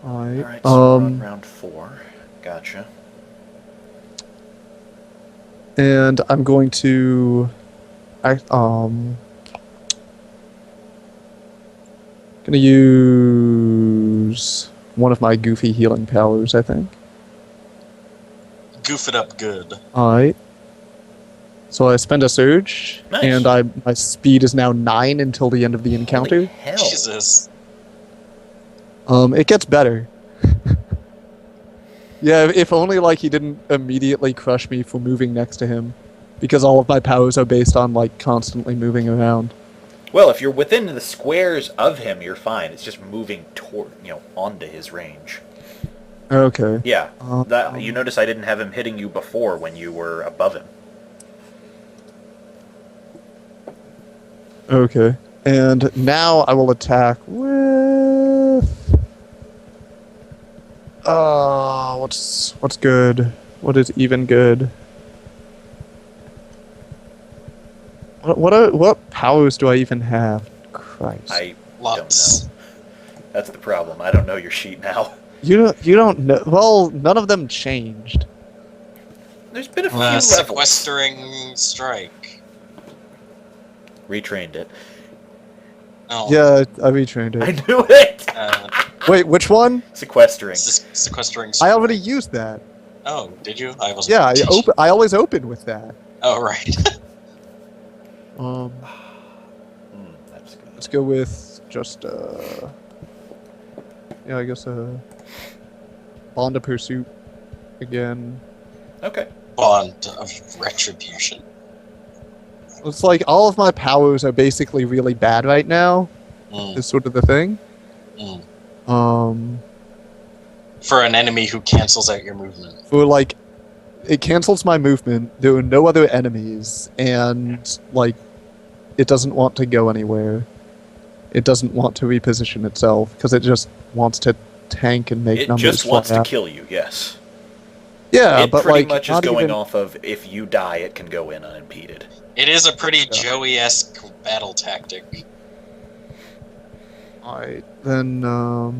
Alright. Alright, so we're on round 4. Gotcha. And I'm going to... Gonna use one of my goofy healing powers, I think. Goof it up good. Alright. So I spend a surge, Nice. and my speed is now 9 until the end of the encounter. Holy hell. Jesus. It gets better. Yeah, if only like he didn't immediately crush me for moving next to him, because all of my powers are based on like constantly moving around. Well, if you're within the squares of him, you're fine. It's just moving toward, onto his range. Okay. Yeah. You notice I didn't have him hitting you before when you were above him. Okay. And now I will attack with... what's good? What is even good? What powers do I even have? Christ. I Lots. don't know. That's the problem. I don't know your sheet now. You don't know. Well, none of them changed. There's been a few levels. Sequestering strike. Retrained it. Oh. Yeah, I retrained it. I knew it! Wait, which one? Sequestering. Sequestering I strike. already used that. Oh, did you? I wasn't. Yeah, I always open with that. Oh, right. That's good. Let's go with just yeah, I guess Bond of Pursuit again. Okay. Bond of retribution. It's like all of my powers are basically really bad right now. Is sort of the thing. For an enemy who cancels out your movement. For like, it cancels my movement. There are no other enemies, and like, it doesn't want to go anywhere. It doesn't want to reposition itself because it just wants to tank and make numbers. It just wants fly to out. kill you. Yes. Yeah, it but pretty like, much is not going even... off of if you die, it can go in unimpeded. It is a pretty Joey-esque battle tactic. Alright, then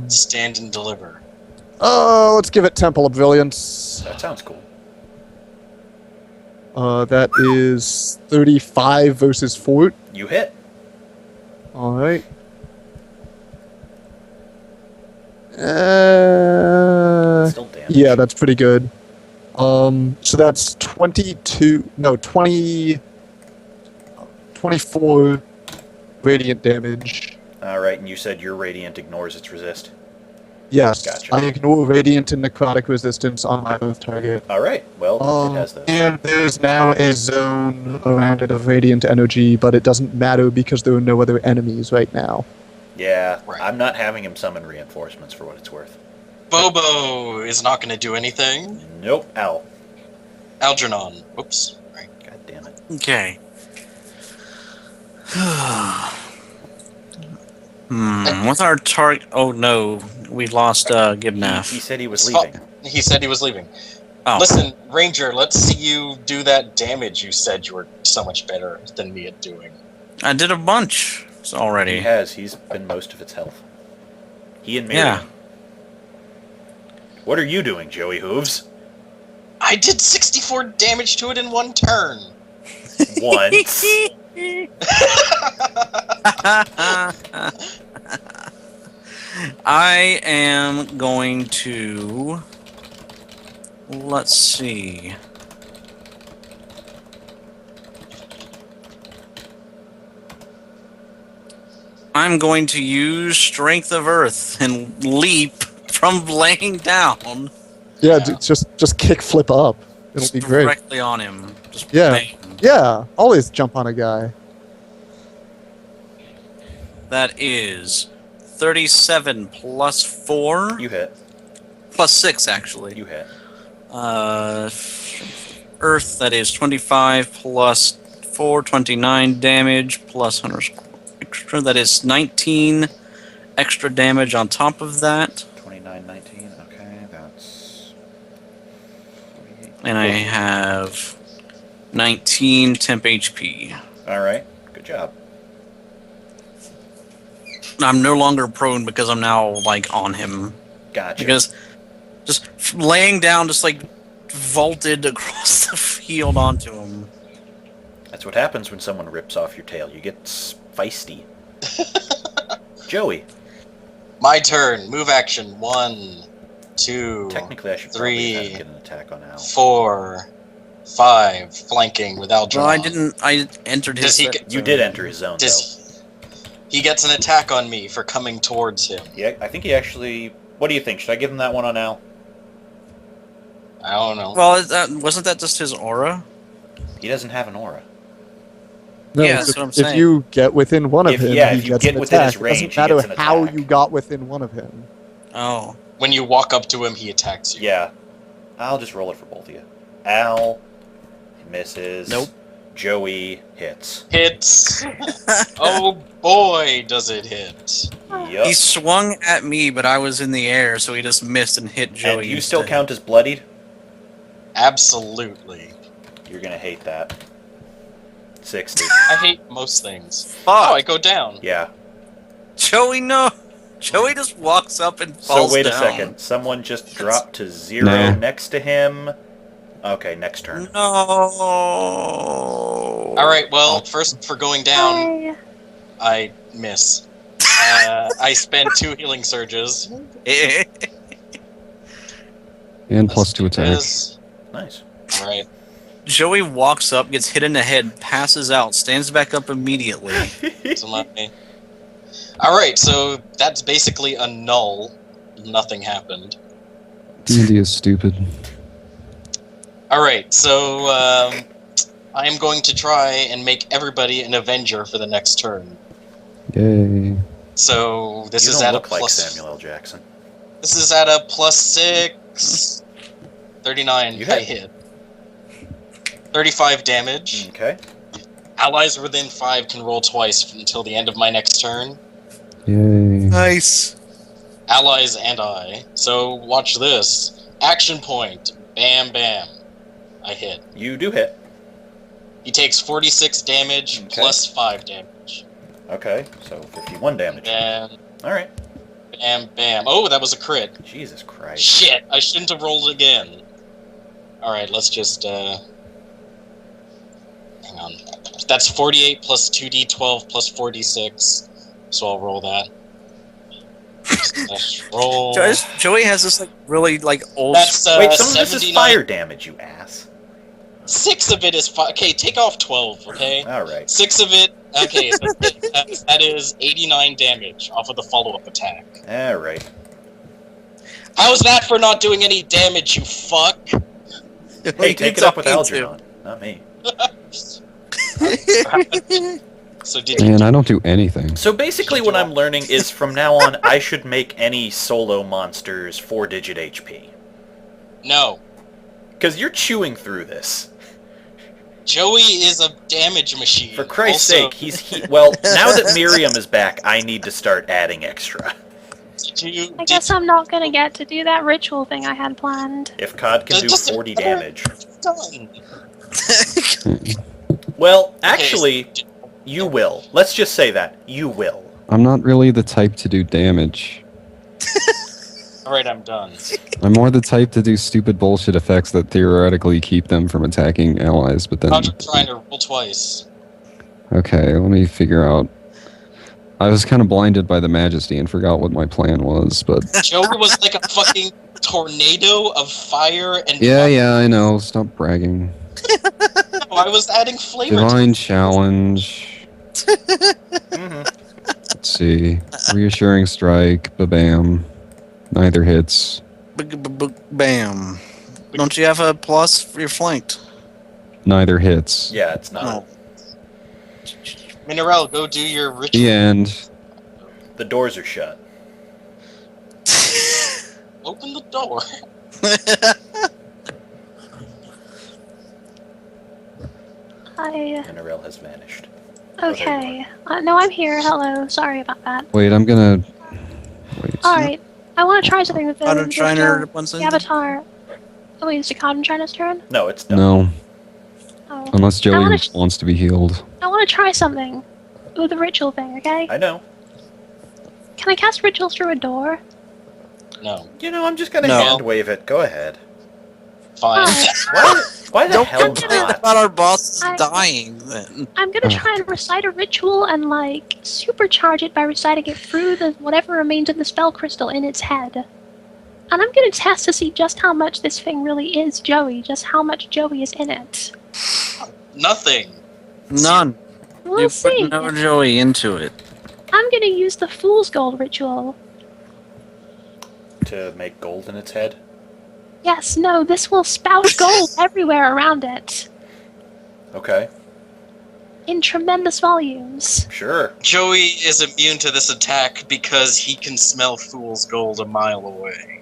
Stand and deliver. oh, let's give it Temple of Brilliance. That sounds cool. That is 35 versus Fort. You hit. Alright. Still damage. Yeah, that's pretty good. So that's 24 radiant damage. Alright, and you said your radiant ignores its resist. Yes, Gotcha. I ignore radiant and necrotic resistance on my oath target. Alright, well, it has those. And there's now a zone around it of radiant energy, but it doesn't matter because there are no other enemies right now. Yeah, Right. I'm not having him summon reinforcements for what it's worth. Bobo is not going to do anything. Nope, ow. Algernon. Whoops. Right. God damn it. Okay. What's our target? Oh no, we lost He Gibnaf. said he was leaving. He said he was leaving. Oh, Listen, Ranger, let's see you do that damage you said you were so much better than me at doing. I did a bunch already. He has. He's been most of its health. He and Miriam. Yeah. What are you doing, Joey Hooves? I did 64 damage to it in one turn. Once. I am going to... Let's see. I'm going to use Strength of Earth and leap from laying down Yeah, just kick flip up. It'll be great. directly on him. Just Yeah. bang. Yeah, always jump on a guy. That is 37 plus 4. You hit. Plus 6, actually. You hit. Earth, that is 25 plus 4, 29 damage, plus 100 extra. That is 19 extra damage on top of that. 29, 19. Okay, that's... 48. And I have 19 temp HP. Alright, good job. I'm no longer prone because I'm now, like, on him. Gotcha. Because just laying down, just like vaulted across the field onto him. That's what happens when someone rips off your tail. You get feisty. Joey. My turn. Move action. 1, 2, Technically, I should 3, probably get an attack on Al. 4, 5. Flanking with Algernon. Well, I didn't. I entered his. Does he set, get- You so- did enter his zone, though. He gets an attack on me for coming towards him. Yeah, I think he actually... What do you think? Should I give him that one on Al? I don't know. Well, wasn't that just his aura? He doesn't have an aura. No, Yeah, if- that's what I'm if saying. you get within one of If- him, yeah, he if you gets get an within attack. his range, it he doesn't gets matter an how attack. you got within one of him. Oh. When you walk up to him, he attacks you. Yeah. I'll just roll it for both of you. Al misses. Nope. Joey hits. Hits. Oh boy, does it hit. Yup. He swung at me, but I was in the air, so he just missed and hit Joey. And you still instead. count as bloodied? Absolutely. You're gonna hate that. 60. I hate most things. Fuck. Oh, I go down. Yeah. Joey, no. Joey just walks up and falls So wait down. a second. Someone just dropped to 0 Nah. next to him. Okay, next turn. No. Alright, well, first for going down, I miss. I spend 2 healing surges. And plus 2 attack. Nice. Alright. Joey walks up, gets hit in the head, passes out, stands back up immediately. Alright, so that's basically a null. Nothing happened. D&D is stupid. Alright, so I am going to try and make everybody an Avenger for the next turn. Yay. So this You is don't at a look like plus. Samuel L. Jackson. This is at a +6. 39. You I hit. hit. 35 damage. Okay. Allies within 5 can roll twice until the end of my next turn. Yay. Nice. Allies and I. So watch this. Action point. Bam, bam. I hit. You do hit. He takes 46 damage Okay. plus 5 damage. Okay, so 51 damage. Bam, Alright. bam, bam. Oh, that was a crit. Jesus Christ. Shit, I shouldn't have rolled again. Alright, let's just, hang on. That's 48 plus 2d12 plus 46. So I'll roll that. Slash roll. Joey has this like really like old. That's, Wait, some of this is 79. fire damage, you ass. 6 of it is okay, take off 12, okay? Alright. 6 of it, okay, so that is 89 damage off of the follow-up attack. Alright. How's that for not doing any damage, you fuck? Hey, take it up with Algernon, not me. So did you... Man, I don't do anything. So basically what I'm learning is from now on, I should make any solo monsters 4-digit HP. No. Because you're chewing through this. Joey is a damage machine. For Christ's Also, sake, well, now that Miriam is back, I need to start adding extra. I guess I'm not gonna get to do that ritual thing I had planned. If COD can do Just- 40 damage. Done. Well, actually, you will. Let's just say that. You will. I'm not really the type to do damage. Alright, I'm done. I'm more the type to do stupid bullshit effects that theoretically keep them from attacking allies, but then... I'm just trying to roll twice. Okay, let me figure out... I was kind of blinded by the majesty and forgot what my plan was, but... Joey was like a fucking tornado of fire and... Yeah, I know. Stop bragging. No, I was adding flavor to Divine challenge. Mhm. Let's see. Reassuring strike. Ba-bam. Neither hits. Bam. Don't you have a plus for your flanked? Neither hits. Yeah, it's not. No. Mineral, go do your ritual. The end. The doors are shut. Open the door. Mineral has vanished. Okay. No, I'm here. Hello. Sorry about that. Wait, I'm gonna... Wait. Alright. I want to try something with Cotton the Shiner once in. avatar. Oh, wait, is it Cotton Shiner's turn? No, it's done. No, Oh. unless Joey wanna- wants to be healed. I want to try something. With the ritual thing, okay? I know. Can I cast rituals through a door? No. You know, I'm just gonna No. hand wave it. Go ahead. Fine. Why the Don't hell complain not? about our bosses I- dying, then. I'm gonna try and recite a ritual and, like, supercharge it by reciting it through the whatever remains of the spell crystal in its head. And I'm gonna test to see just how much this thing really is Joey, just how much Joey is in it. Nothing. None. We'll You see. put no joy into it. I'm gonna use the Fool's Gold ritual. To make gold in its head? Yes, no, this will spout gold everywhere around it. Okay, In tremendous volumes. sure. Joey is immune to this attack because he can smell fool's gold a mile away.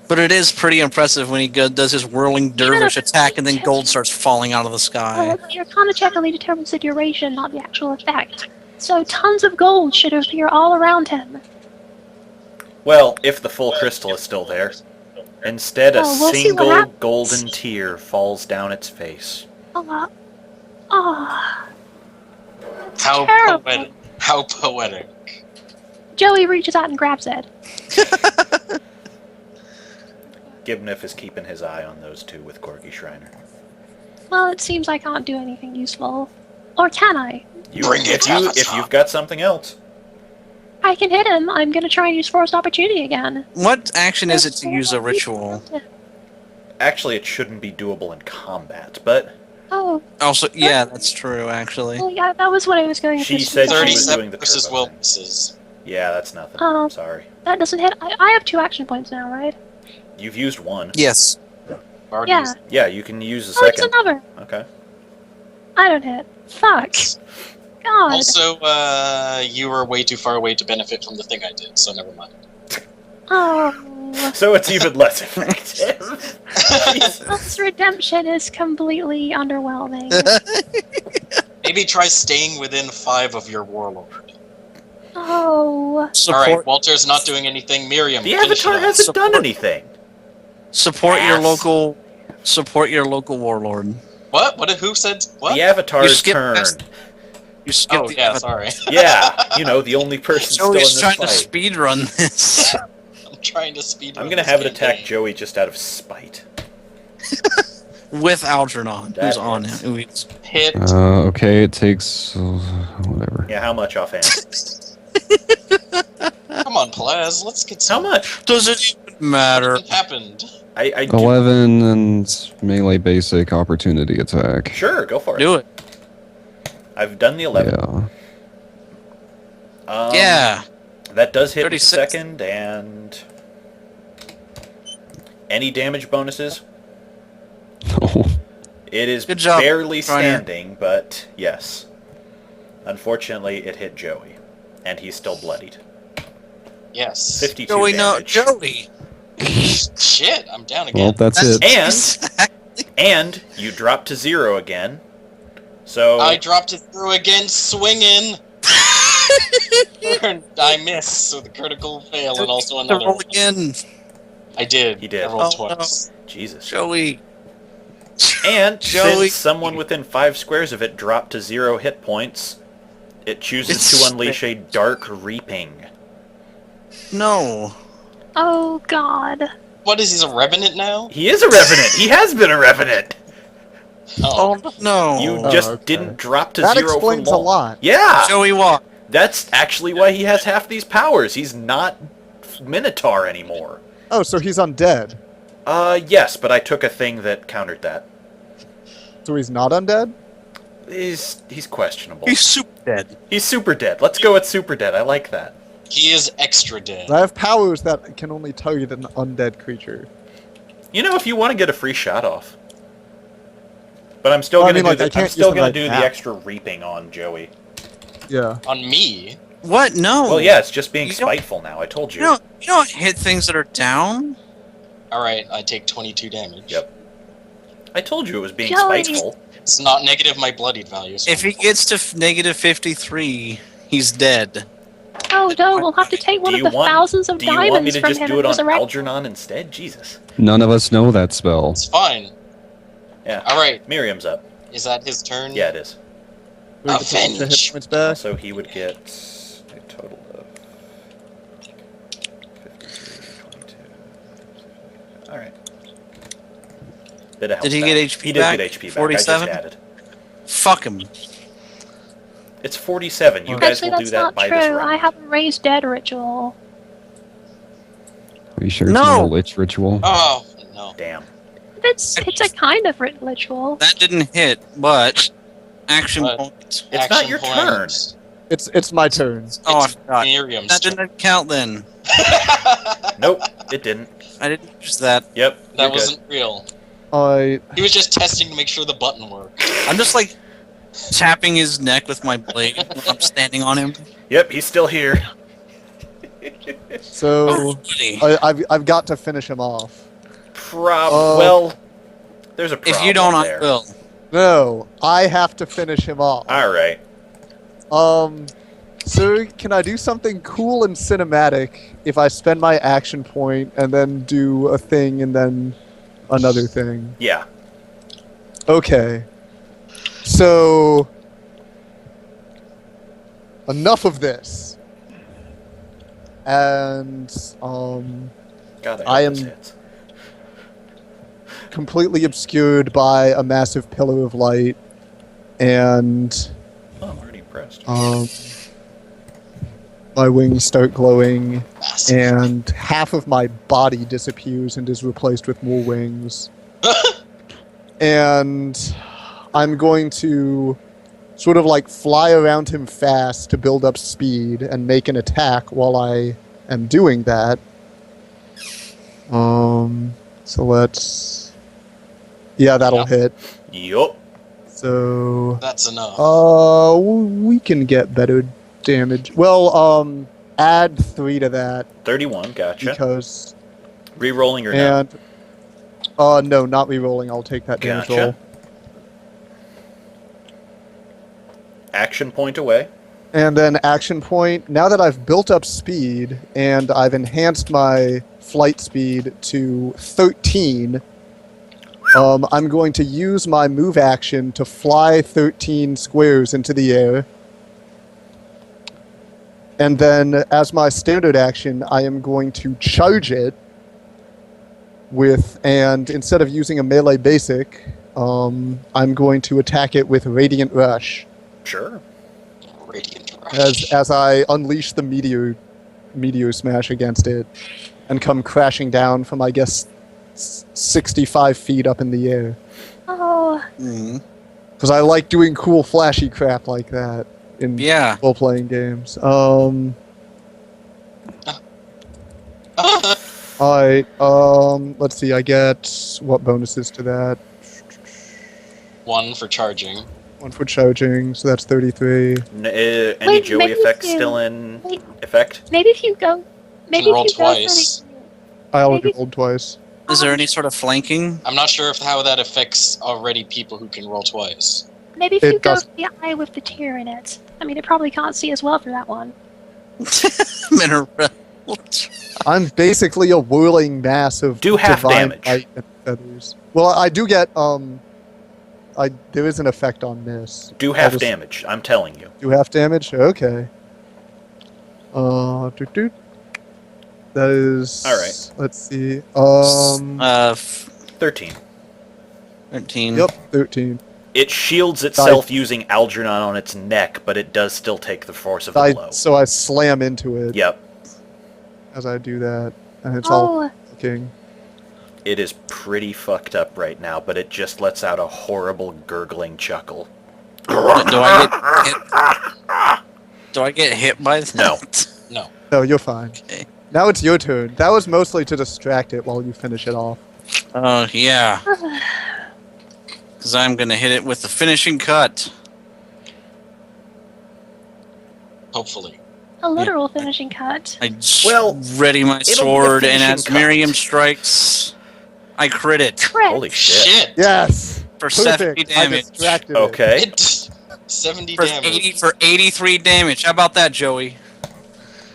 But it is pretty impressive when he does his whirling dervish attack and then gold starts falling out of the sky. Your Arcana check only determines the duration, not the actual effect. So tons of gold should appear all around him. Well, if the full crystal is still there. Instead, a Oh, we'll see what single happens. golden tear falls down its face. Oh, that's How terrible. poetic. How poetic. Joey reaches out and grabs it. Gibniff is keeping his eye on those two with Corgi Shriner. Well, it seems I can't do anything useful. Or can I? Bring it, If you've got something else. I can hit him. I'm gonna try and use Forced Opportunity again. What action is it to use a ritual? Actually, it shouldn't be doable in combat, but Oh, Also, yeah, that's true, actually. well, yeah, that was what I was going to She pursue. said she was 37 doing the versus turbo will thing. misses. yeah, that's nothing. Oh. Sorry. That doesn't hit. I have 2 action points now, right? You've used one. Yes. Already Yeah. used- Yeah, you can use a Oh, it's second. another. Okay. I don't hit. Fuck. God. Also, you were way too far away to benefit from the thing I did, so never mind. Oh. So it's even less effective. Jesus. This redemption is completely underwhelming. Maybe try staying within 5 of your warlord. Oh. Support, Alright, Walter's not doing anything. Miriam, The finish it Avatar up. hasn't done Support- anything. support your Ass. local. Support your local warlord. What? Who said what? The Avatar's skip turn. past- You skip Oh, the yeah, avatar. sorry. Yeah, you know, the only person still in Joey's this trying fight. to speedrun this. I'm trying to speed I'm run gonna this have it attack campaign. Joey just out of spite. With Algernon, That who's on hits. it. Who is- Hit. Okay, it takes whatever. Yeah, how much offhand? Come on, Plaz, let's get How some. much? Does it even matter? What happened? I do. 11 and melee basic opportunity attack. Sure, go for it. Do it. I've done the 11. Yeah. Yeah. That does hit with the 36. second, and any damage bonuses? No. It is Good job, barely Reiner. standing, but yes. Unfortunately, it hit Joey, and he's still bloodied. Yes. 52 Joey, no, damage. Joey. Shit, I'm down Well, again. that's it. And you drop to 0 again. So I dropped it through again, swinging. I miss with a critical fail and also To another roll one. again. I did. He did. I rolled Oh, no. twice. Jesus. Joey. And Joey. since someone within 5 squares of it dropped to 0 hit points, it chooses It's- to unleash a Dark Reaping. No. Oh, God. What is he, a revenant now? He is a Revenant! He has been a Revenant! Oh. Oh, no. You Oh, just okay. didn't drop to That 0 for explains a long. lot. Yeah! Joey what? That's actually why he has half these powers. He's not Minotaur anymore. Oh, so he's undead. Yes, but I took a thing that countered that. So he's not undead? He's questionable. He's super dead. He's super dead. Let's go with super dead. I like that. He is extra dead. I have powers that can only target an undead creature. You know, if you want to get a free shot off. But I'm still Well, I gonna mean, like, I I'm can't still use them gonna right do now. the extra reaping on Joey. Yeah. On me? What? No. Well, yeah, it's just being You don't- spiteful now. I told you. You don't hit things that are down. Alright, I take 22 damage. Yep. I told you it was being Joey. spiteful. It's not negative my bloodied value. So If he gets to negative 53, he's dead. Oh, no, we'll have to take one Do of you the want? thousands of Do you want me diamonds to from just him do it and on resurrect. Algernon instead? Jesus. None of us know that spell. It's fine. Yeah. Alright, Miriam's up. is that his turn? Yeah, it is. We get some extra Avenge. hit points back. So he would get a total of 53. All right. Bit of health Did he back. get HP He did back? get HP back. 47? I just added. Fuck him. It's 47. You guys Actually, will do that's that not by true. this round. I have a raised dead ritual. Are you sure it's No! not a lich ritual? Oh, no. Damn. It's a kind of ritual. That didn't hit, but action What? point. It's not Action your points. It's my turn. Oh, I It's forgot. Miriam's That turn. didn't count then. Nope, it didn't. I didn't use that. Yep. That you're wasn't real. I He was just testing to make sure the button worked. I'm just like tapping his neck with my blade when I'm standing on him. Good. Yep, he's still here. so Buddy. I've got to finish him off. Well, there's a problem If you don't, there. I will. No, I have to finish him off. All right. So can I do something cool and cinematic if I spend my action point and then do a thing and then another thing? Yeah. Okay. So enough of this. And God, I hope am- this hits. completely obscured by a massive pillar of light and Oh, I'm already impressed. my wings start glowing Massive. and half of my body disappears and is replaced with more wings. And I'm going to sort of like fly around him fast to build up speed and make an attack while I am doing that. So let's... Yeah, that'll Yep. hit. Yup. So... That's enough. we can get better damage. Well, add 3 to that 31. Gotcha. because... Re-rolling or no? And... no, not re-rolling. I'll take that damage Gotcha. roll. Action point away. And then action point, now that I've built up speed and I've enhanced my flight speed to 13, I'm going to use my move action to fly 13 squares into the air. And then as my standard action, I am going to charge it with, and instead of using a melee basic, I'm going to attack it with Radiant Rush. Sure. Radiant Rush. As I unleash the meteor smash against it and come crashing down from, I guess, 65 feet up in the air. Oh, Mm. Because I like doing cool flashy crap like that in Yeah. role-playing games. Let's see, I get what bonuses to that? 1 for charging. 1 for charging, so that's 33. Any Wait, Joey maybe effects if you- still in wait. effect? maybe if you go, maybe roll if you twice. go I'll Maybe- roll twice. Is there any sort of flanking? I'm not sure how that affects already people who can roll twice. maybe if It you go does- to the eye with the tear in it. I mean, it probably can't see as well for that one. Mineral. I'm basically a whirling mass of Do half divine damage. light and feathers. Well, I do get there is an effect on this. Do I'll half just damage. I'm telling you. Do half damage? Okay. Doot. That is. All right. Let's see. 13. 13. Yep, 13. It shields itself using Algernon on its neck, but it does still take the force of the blow. So I slam into it Yep. as I do that, and it's all Oh, looking. It is pretty fucked up right now, but it just lets out a horrible gurgling chuckle. Do I get hit? Do I get hit by that? No. No. No, you're fine. Okay. Now it's your turn. That was mostly to distract it while you finish it off. Oh, yeah. Because I'm going to hit it with the finishing cut. Hopefully. a literal finishing cut. I Well, ready my it'll be a sword, and finishing as cut. Miriam strikes, I crit it Crit. Holy shit. Yes! for 70 Perfect! I damage. distracted it. Okay. It 70 For, damage. for 83 damage. How about that, Joey?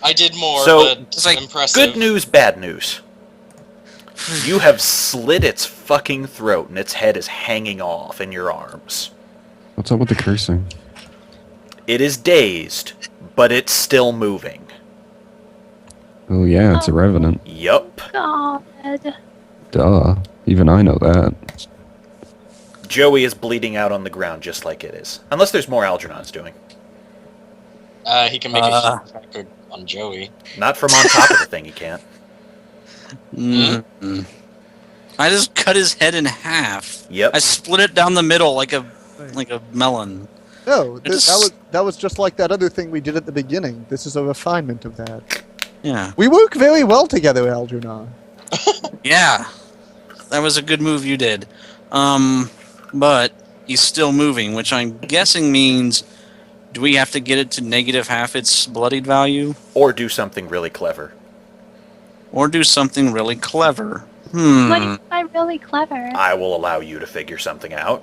I did more, So, but it's like, impressive. Good news, bad news. You have slit its fucking throat and its head is hanging off in your arms. What's up with the cursing? It is dazed, but it's still moving. Oh yeah, it's a revenant. Yup. God. Duh. Even I know that. Joey is bleeding out on the ground just like it is. Unless there's more Algernon's doing. He can make a healing factor on Joey. Not from on top of the thing, he can't. Mm. I just cut his head in half. Yep. I split it down the middle like a melon. No, It just- that was just like that other thing we did at the beginning. This is a refinement of that. Yeah. We work very well together, Algernon. Yeah. That was a good move you did. But he's still moving, which I'm guessing means do we have to get it to negative half its bloodied value? Or do something really clever. Or do something really clever? What do you Hmm. mean by really clever? I will allow you to figure something out.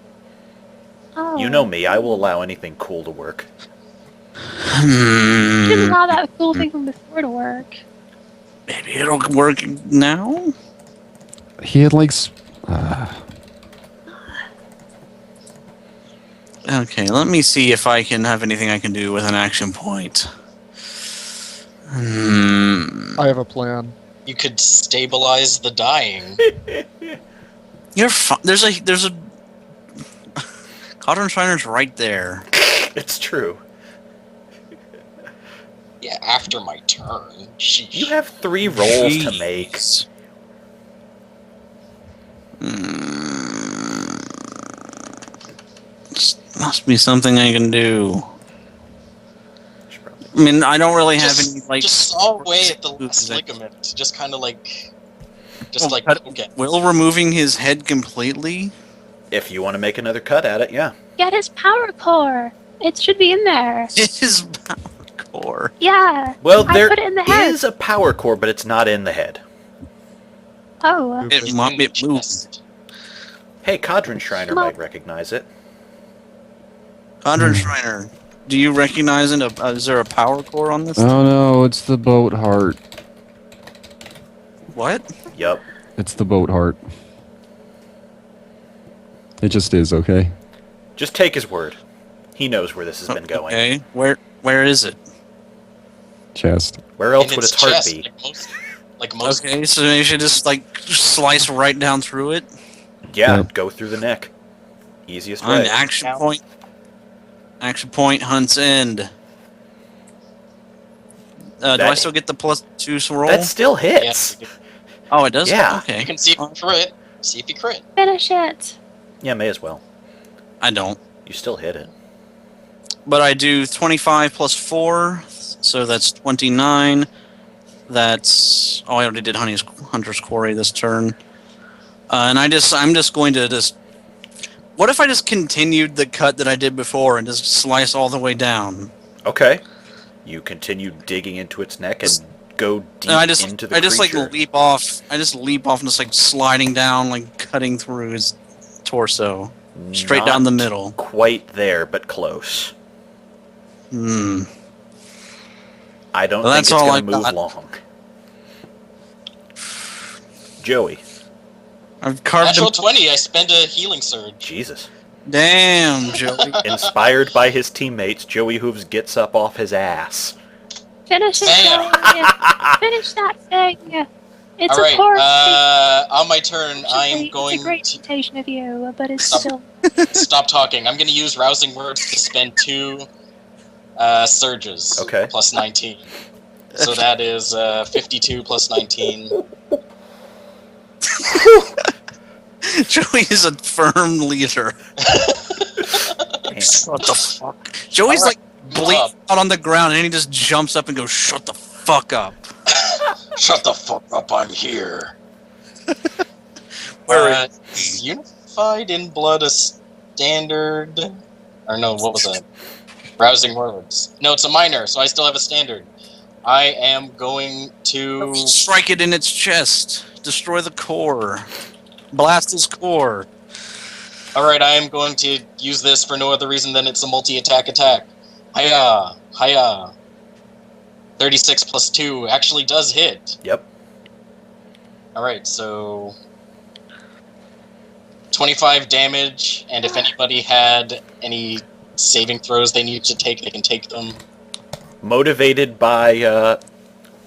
Oh. You know me, I will allow anything cool to work. You didn't Hmm. allow that cool thing from before to work. Maybe it'll work now? He had like. Okay, let me see if I can have anything I can do with an action point. I have a plan. You could stabilize the dying. You're fine. There's a. Cauldron Shriner's right there. It's true. Yeah, after my turn. Sheesh. You have 3 rolls to make. Jeez. Must be something I can do. I mean, I don't really have any like. just saw away at the moves last that- ligament. Just kind of like, Well, okay. Will removing his head completely? If you want to make another cut at it, yeah. Get his power core. It should be in there. His power core. Yeah. Well, I there put it in the head. is a power core, but it's not in the head. Oh. It moved. Hey, Codron Shriner Well- might recognize it. Cauldron Shriner, do you recognize it? Is there a power core on this? Oh no, it's the boat heart. What? Yup. It's the boat heart. It just is, okay? Just take his word. He knows where this has been going. Okay. Where is it? Chest. Where else In would its its heart chest, be? like most. Okay, so you should just like slice right down through it. Yeah, Yep. go through the neck. Easiest On way. action point. Action point hunts end. Do I That- still get the +2 roll? That still Yeah, hits. Oh, it does. Yeah. Okay. you can see if you crit. See if you crit. Finish it. Yeah, may as well. I don't. You still hit it. But I do 25 plus 4, so that's 29. That's I already did Hunter's Quarry this turn, and I'm just going to just. What if I just continued the cut that I did before and just slice all the way down? Okay. You continue digging into its neck and go deep And I just into the I just creature. like leap off. I just leap off and just like sliding down, like cutting through his torso, straight down the Not middle. Quite there, but close. Hmm. I don't Well, think that's it's all going I've to move got. long. Joey. I've carved Natural him. 20. I spend a healing surge. Jesus. Damn, Joey. Inspired by his teammates, Joey Hooves gets up off his ass. Finish it, Bam. Joey. Finish that thing. It's All right. a poor On my turn, I am It's going a great to imitation of you, but it's Stop. still. stop talking. I'm going to use rousing words to spend 2 surges. Okay. Plus 19. So that is 52 plus 19. Joey is a firm leader. What the fuck? Joey's Alright, like bleeding out on the ground and he just jumps up and goes, "Shut the fuck up." Shut the fuck up! I'm here. Where Unified in Blood a standard? Or no, what was that? Rousing words. No, it's a minor, so I still have a standard. I am going to. Strike it in its chest. Destroy the core. Blast his core. Alright, I am going to use this for no other reason than it's a multi-attack attack. Hiya! Hiya! 36 plus 2 actually does hit. Yep. Alright, so 25 damage, and if anybody had any saving throws they need to take, they can take them. Motivated by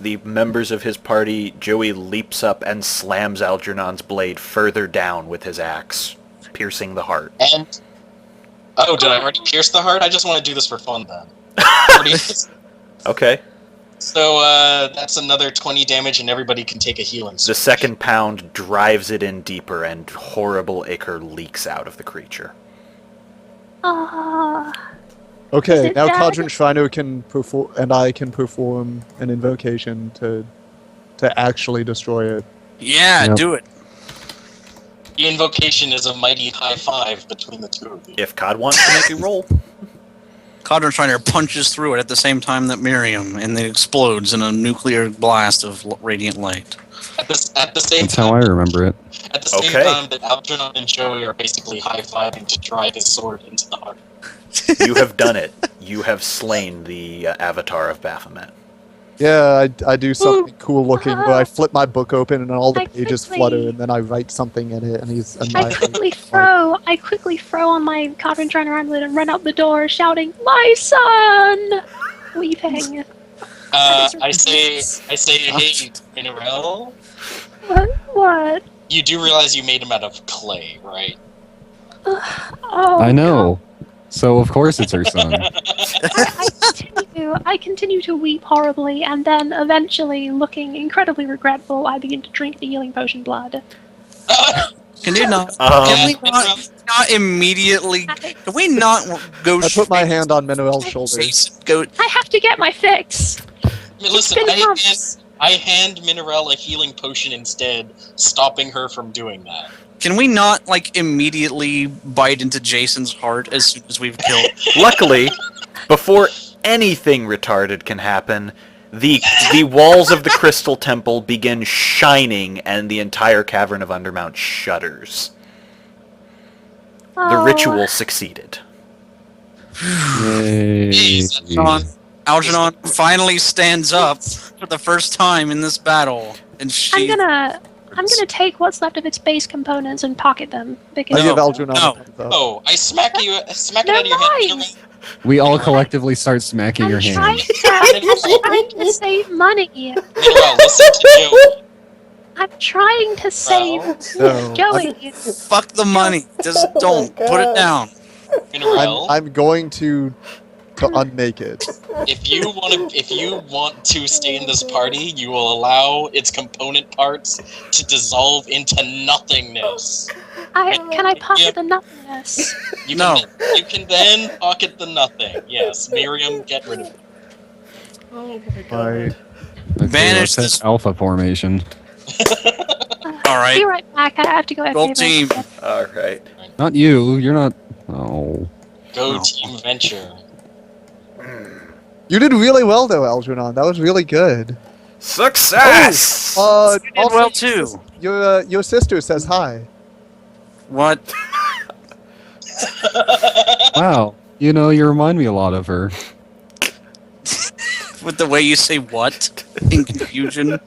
the members of his party, Joey leaps up and slams Algernon's blade further down with his axe, piercing the heart. And did I already pierce the heart? I just want to do this for fun then. Okay. So that's another 20 damage, and everybody can take a healing. The second pound drives it in deeper, and horrible ichor leaks out of the creature. Ah. Is Okay, it now dead? Kadrin Shrino can perform, and I can perform an invocation to actually destroy it. Yeah, Yep. do it. The invocation is a mighty high five between the two of you. If Cod wants to make a roll. Codron Shriner punches through it at the same time that Miriam, and it explodes in a nuclear blast of radiant light. At the same That's how time, I remember it. at the same Okay. time that Algernon and Joey are basically high-fiving to drive his sword into the heart. You have done it. You have slain the avatar of Baphomet. Yeah, I do something cool looking where I flip my book open and all the I pages quickly- flutter, and then I write something in it, and he's annihilated. I quickly throw on my Codron Shriner amulet and run out the door, shouting, "My son!" Weeping. I say, hey, Minerel, What? you do realize you made him out of clay, right? Oh, I know. So of course it's her son. I continue to weep horribly, and then eventually, looking incredibly regretful, I begin to drink the healing potion blood. Can you not? Um, Can we not immediately? Can we not go? I put my hand on Manuel's shoulder. Go. I have to get my fix. Listen, It's been months. I hand Minerel a healing potion instead, stopping her from doing that. Can we not like immediately bite into Jason's heart as soon as we've killed? Luckily, before anything retarded can happen, the walls of the Crystal Temple begin shining, and the entire Cavern of Undermount shudders. The Oh, ritual succeeded. Yay. Algernon finally stands up for the first time in this battle, and she. I'm gonna take what's left of its base components and pocket them because I give No, Algernon no. a thumbs up. Oh, I smack it out of your They're hand. mine. We all collectively start smacking I'm your trying, hands. I'm trying to save money. Minerel, listen to Joey. I'm trying to save No, Joey. Fuck the money. Just don't put it down. Minerel, I'm going to unmake it. if you want to stay in this party, you will allow its component parts to dissolve into nothingness. Can I pocket Yep. the nothingness? You No. you can then pocket the nothing. Yes, Miriam, get rid of it. My, Okay, Banish let's hit this- alpha formation. All right. Be right back. I have to go. Roll team. All right. Not you. You're not. Oh. Go No. Team Venture. you did really well though, Algernon. That was really good. Success! Oh, You did well too. Your sister says hi. What? Wow. You know, you remind me a lot of her. With the way you say what in confusion.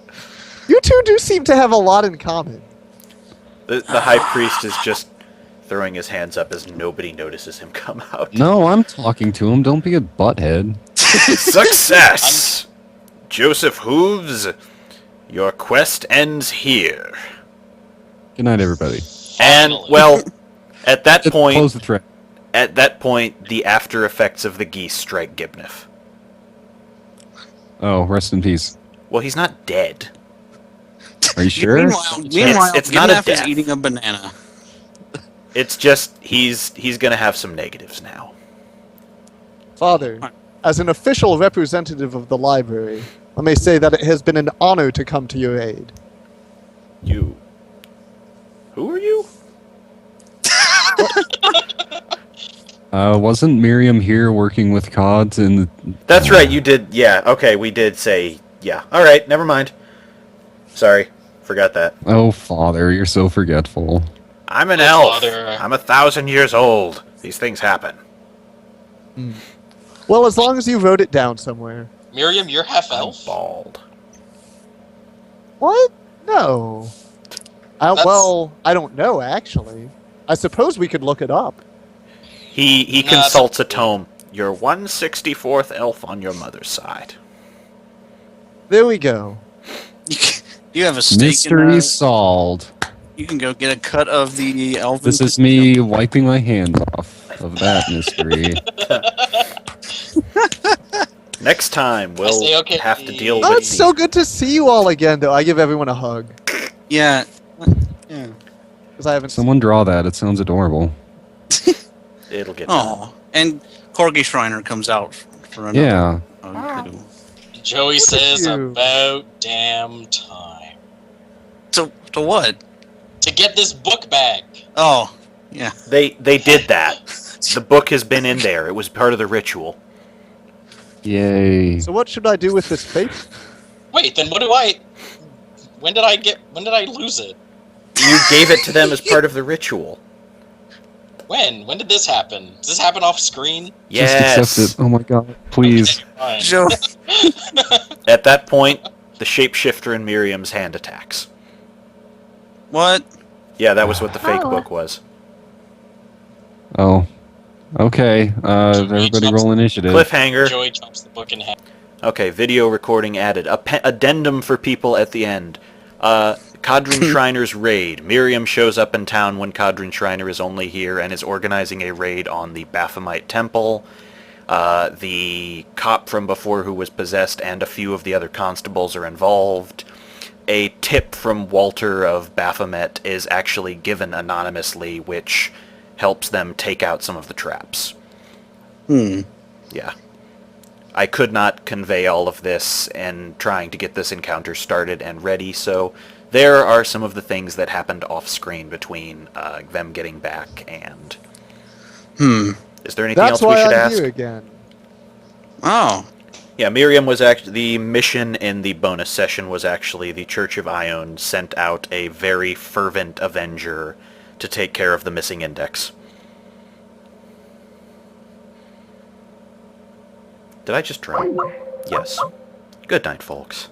You two do seem to have a lot in common. The High Priest is just throwing his hands up as nobody notices him come out. No, I'm talking to him. Don't be a butthead. Success! Joseph Hooves, your quest ends here. Good night, everybody. And, Finally. well, at that Just point, close the thread. the after effects of the geese strike Gibnif. Oh, rest in peace. Well, he's not dead. Are you sure? Meanwhile, It's not a Gimnaf is death. eating a banana. It's just he's gonna have some negatives now. Father, as an official representative of the library, let me say that it has been an honor to come to your aid. You. Who are you? Wasn't Miriam here working with Cods and... That's right. You did. Yeah. Okay. We did say. Yeah. All right. Never mind. Sorry. Forgot that. Oh, Father, you're so forgetful. I'm an Oh, elf. Father. I'm 1,000 years old. These things happen. Well, as long as you wrote it down somewhere. Miriam, you're half I'm elf. bald. What? No. That's- Well, I don't know, actually. I suppose we could look it up. He Nah, consults a that's- tome. You're 1/64th elf on your mother's side. There we go. You have a stake Mystery in solved. You can go get a cut of the elven. This is me wiping my hands off of that mystery. Next time, we'll say okay. have to deal Oh, with it's so good to see you all again, though. I give everyone a hug. Yeah. Yeah. Because I haven't Someone draw that. It sounds adorable. It'll get done. Oh, and Corgi Shriner comes out for another. Yeah. hug, too. Joey Look at says you. about damn time. To what? To get this book back. Oh, yeah. They did that. The book has been in there. It was part of the ritual. Yay. So what should I do with this fate? Wait, then what do I... When did I lose it? You gave it to them as part of the ritual. When? When did this happen? Does this happen off screen? Yes. Just accept it. Oh my god. Please. Okay, fine. Joe. At that point, the shapeshifter in Miriam's hand attacks. What? Yeah, that was what the fake Oh. book was. Oh. Okay. Everybody roll initiative. Cliffhanger. Joey chops the book in half. Okay, video recording added. Addendum for people at the end. Kadrin Shriner's raid. Miriam shows up in town when Kadrin Shriner is only here and is organizing a raid on the Baphomet Temple. The cop from before who was possessed and a few of the other constables are involved. A tip from Walter of Baphomet is actually given anonymously, which helps them take out some of the traps. Yeah. I could not convey all of this in trying to get this encounter started and ready, so there are some of the things that happened off-screen between them getting back and... Is there anything That's else we why should I'm ask? here again. Oh. Yeah, Miriam was actually... The mission in the bonus session was actually the Church of Ione sent out a very fervent avenger to take care of the missing index. Did I just drown? Yes. Good night, folks.